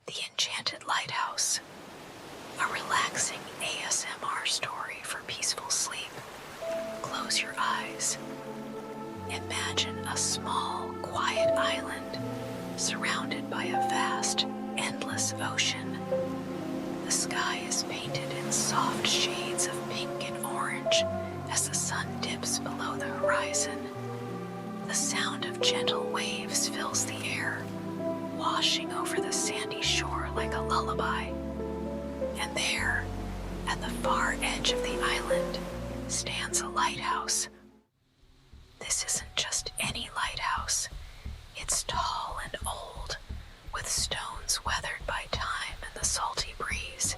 The Enchanted Lighthouse, a relaxing ASMR story for peaceful sleep. Close your eyes. Imagine a small, quiet island surrounded by a vast, endless ocean. The sky is painted in soft shades of pink and orange as the sun dips below the horizon. The sound of gentle waves fills the air, washing over the sandy shore like a lullaby. And there, at the far edge of the island, stands a lighthouse. This isn't just any lighthouse. It's tall and old, with stones weathered by time and the salty breeze.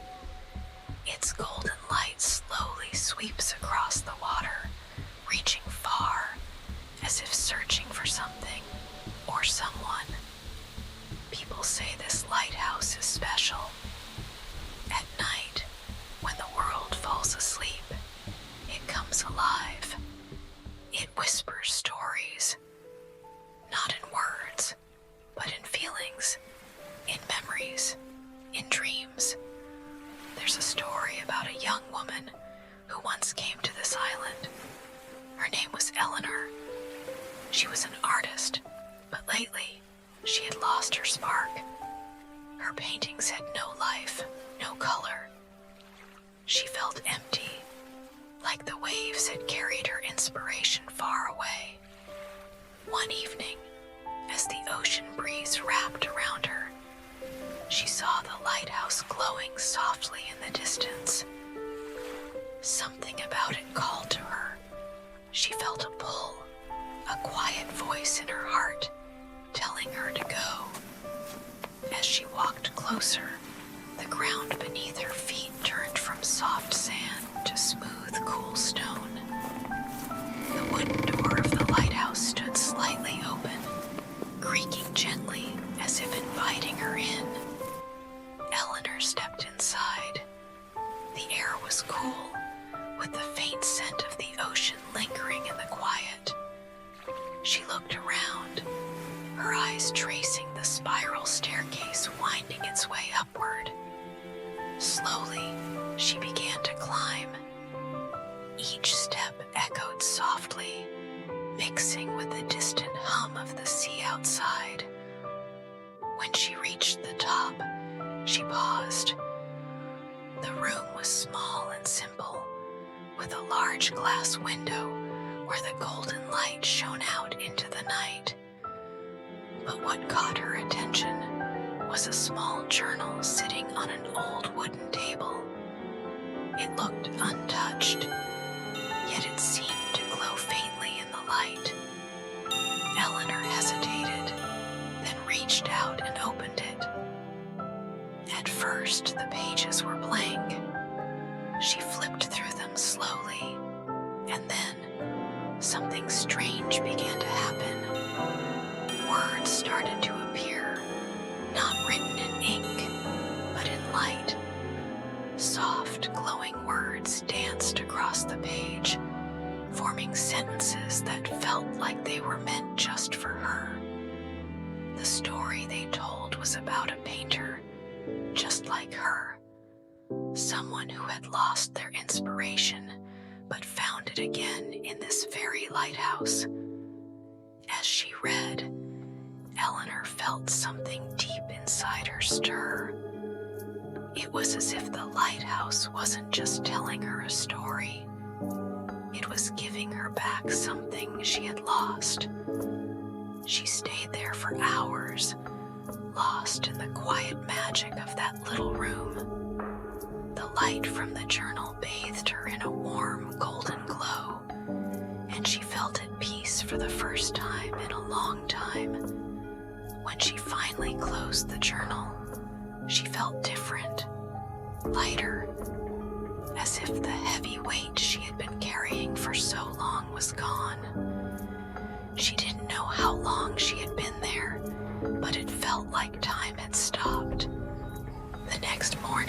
Its golden light slowly sweeps across the water, reaching far, as if searching for something or someone. People say this lighthouse is special. At night, when the world falls asleep, it comes alive. It whispers stories, not in words, but in feelings, in memories, in dreams. There's a story about a young woman who once came to this island. Her name was Eleanor. She was an artist, but lately she had lost her spark. Her paintings had no life, no color. She felt empty, like the waves had carried her inspiration far away. One evening, as the ocean breeze wrapped around her, she saw the lighthouse glowing softly in the distance. Something about it called to her. She felt a pull, a quiet voice in her heart, telling her to go. As she walked closer, the ground beneath her feet turned from soft sand to smooth, cool stone. The wooden door of the lighthouse stood slightly open, creaking gently as if inviting her in. Eleanor stepped inside. The air was cool, with the faint scent of the ocean lingering in the quiet. She looked around, her eyes tracing the spiral staircase winding its way upward. Slowly, she began to climb. Each step echoed softly, mixing with the distant hum of the sea outside. When she reached the top, she paused. The room was small and simple, with a large glass window where the golden light shone out into the night. But what caught her attention was a small journal sitting on an old wooden table. It looked untouched, yet it seemed to glow faintly in the light. Eleanor hesitated, then reached out and opened it. At first, the pages were blank. She flipped through them slowly, and then something strange began to happen. Words started to appear, not written in ink, but in light. Soft, glowing words danced across the page, forming sentences that felt like they were meant just for her. The story they told was about a painter, just like her. Someone who had lost their inspiration, but found it again in this very lighthouse. As she read, Eleanor felt something deep inside her stir. It was as if the lighthouse wasn't just telling her a story. It was giving her back something she had lost. She stayed there for hours, lost in the quiet magic of that little room. The light from the journal bathed her in a warm, golden glow, and she felt at peace for the first time in a long time. When she finally closed the journal, she felt different, lighter, as if the heavy weight she had been carrying for so long was gone. She didn't know how long she had been there, but it felt like time had stopped. The next morning,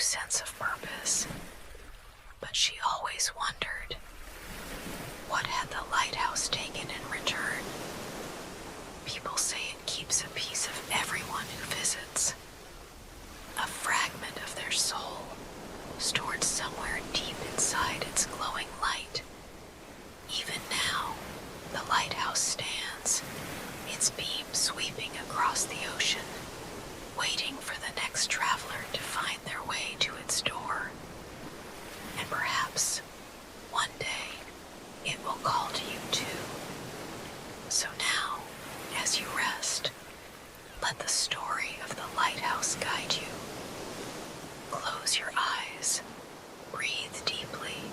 sense of purpose, but she always wondered, what had the lighthouse taken in return? People say it keeps a piece of everyone who visits, a fragment of their soul stored somewhere deep inside its glowing light. Even now, the lighthouse stands, its beam sweeping across the ocean, waiting for the next traveler to find their way to its door. And perhaps, one day, it will call to you too. So now, as you rest, let the story of the lighthouse guide you. Close your eyes, breathe deeply,